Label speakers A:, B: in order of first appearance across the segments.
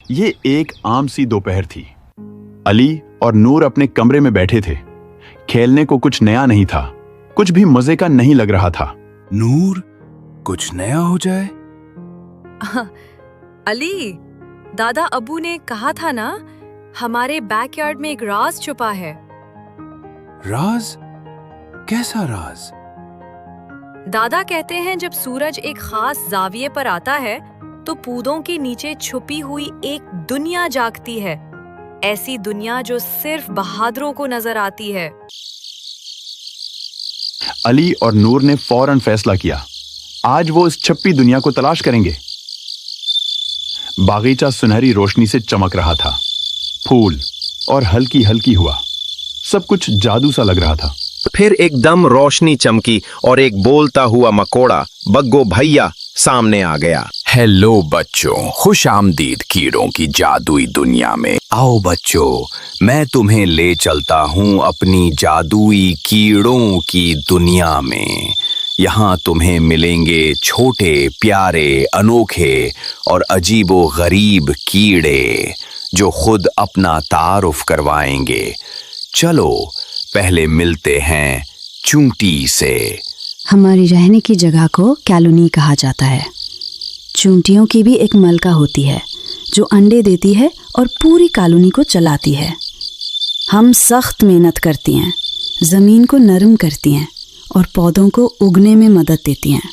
A: ये एक आम सी दोपहर थी। अली और नूर अपने कमरे में बैठे थे। खेलने को कुछ नया नहीं था, कुछ भी मजे का नहीं लग रहा था।
B: नूर, कुछ नया हो जाए।
C: अली, दादा अबू ने कहा था ना, हमारे बैकयार्ड में एक राज छुपा है।
B: राज? कैसा राज?
C: दादा कहते हैं जब सूरज एक खास जाविये पर आता है तो पौधों के नीचे छुपी हुई एक दुनिया जागती है, ऐसी दुनिया जो सिर्फ बहादुरों को नजर आती है।
A: अली और नूर ने फौरन फैसला किया, आज वो इस छुपी दुनिया को तलाश करेंगे। बागीचा सुनहरी रोशनी से चमक रहा था, फूल और हल्की हल्की हुआ, सब कुछ जादू सा लग रहा था।
D: फिर एकदम रोशनी चमकी और एक बोलता हुआ मकोड़ा बग्गो भैया सामने आ गया।
E: हेलो बच्चों, खुश आमदीद कीड़ों की जादुई दुनिया में। आओ बच्चों, मैं तुम्हें ले चलता हूँ अपनी जादुई कीड़ों की दुनिया में। यहाँ तुम्हें मिलेंगे छोटे प्यारे अनोखे और अजीबो गरीब कीड़े जो खुद अपना तारुफ करवाएंगे। चलो पहले मिलते हैं चूंटी से।
F: हमारी रहने की जगह को कॉलोनी कहा जाता है। चूंटियों की भी एक मलका होती है जो अंडे देती है और पूरी कॉलोनी को चलाती है। हम सख्त मेहनत करती हैं, ज़मीन को नरम करती हैं और पौधों को उगने में मदद देती हैं।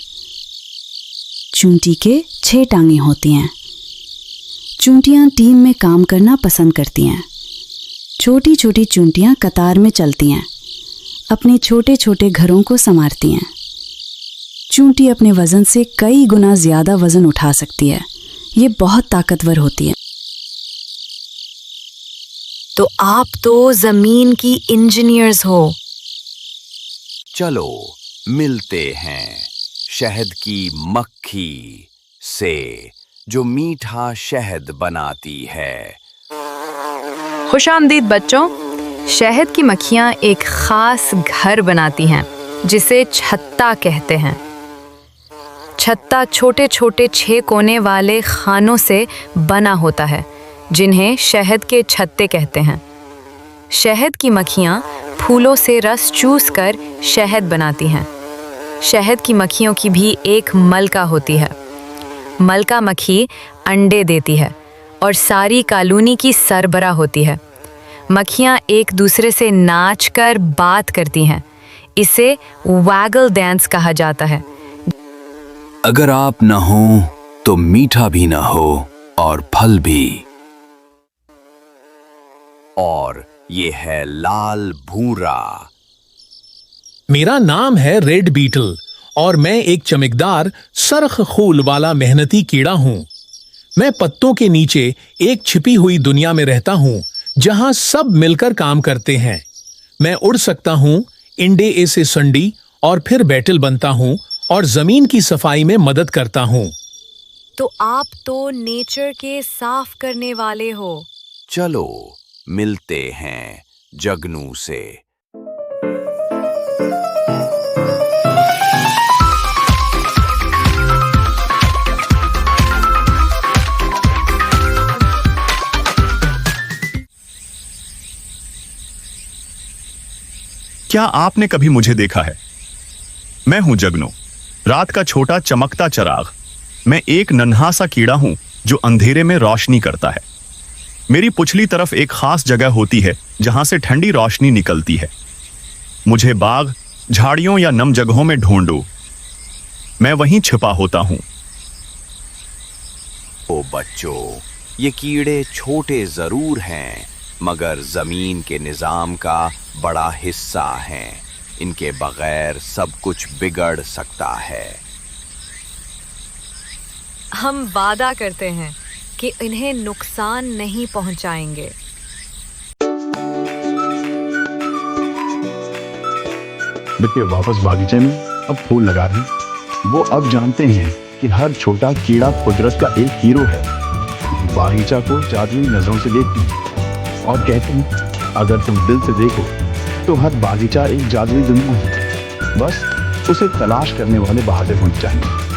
F: चूंटी के 6 टांगें होती हैं। चूंटियाँ टीम में काम करना पसंद करती हैं। छोटी छोटी चूंटियाँ कतार में चलती हैं, अपने छोटे छोटे घरों को संवारती हैं। चूंटी अपने वजन से कई गुना ज्यादा वजन उठा सकती है। ये बहुत ताकतवर होती है।
C: तो आप तो जमीन की इंजीनियर्स हो।
E: चलो मिलते हैं शहद की मक्खी से जो मीठा शहद बनाती है।
C: खुशामदीद बच्चों, शहद की मक्खियाँ एक खास घर बनाती हैं जिसे छत्ता कहते हैं। छत्ता छोटे छोटे 6 कोने वाले खानों से बना होता है जिन्हें शहद के छत्ते कहते हैं। शहद की मक्खियाँ फूलों से रस चूस कर शहद बनाती हैं। शहद की मक्खियों की भी एक मलका होती है। मलका मक्खी अंडे देती है और सारी कॉलोनी की सरबराह होती है। मक्खियाँ एक दूसरे से नाच कर बात करती हैं। इसे वैगल डांस कहा जाता है।
E: अगर आप न हो तो मीठा भी न हो और फल भी। और ये है लाल भूरा।
G: मेरा नाम है रेड बीटल और मैं एक चमकदार सरख खूल वाला मेहनती कीड़ा हूँ। मैं पत्तों के नीचे एक छिपी हुई दुनिया में रहता हूँ जहाँ सब मिलकर काम करते हैं। मैं उड़ सकता हूँ, इंडे से संडी और फिर बैटल बनता हूँ और जमीन की सफाई में मदद करता हूँ।
C: तो आप तो नेचर के साफ करने वाले हो।
E: चलो मिलते हैं जगनू से।
A: क्या आपने कभी मुझे देखा है? मैं हूं जगनू, रात का छोटा चमकता चिराग। मैं एक नन्हा सा कीड़ा हूं जो अंधेरे में रोशनी करता है। मेरी पुछली तरफ एक खास जगह होती है जहां से ठंडी रोशनी निकलती है। मुझे बाग, झाड़ियों या नम जगहों में ढूंढो, मैं वहीं छिपा होता हूं।
E: ओ बच्चों, ये कीड़े छोटे जरूर हैं मगर जमीन के निजाम का बड़ा हिस्सा हैं। इनके बगैर सब कुछ बिगड़ सकता है।
C: हम वादा करते हैं कि इन्हें नुकसान नहीं पहुंचाएंगे।
A: बच्चे वापस बागीचे में अब फूल लगा रहे हैं। वो अब जानते हैं कि हर छोटा कीड़ा कुदरत का एक हीरो है। बागीचा को जादुई नजरों से देखते हैं और कहते हैं, अगर तुम दिल से देखो तो हर बागीचा एक जादुई दुनिया है। बस उसे तलाश करने वाले बहादुर होने चाहिए।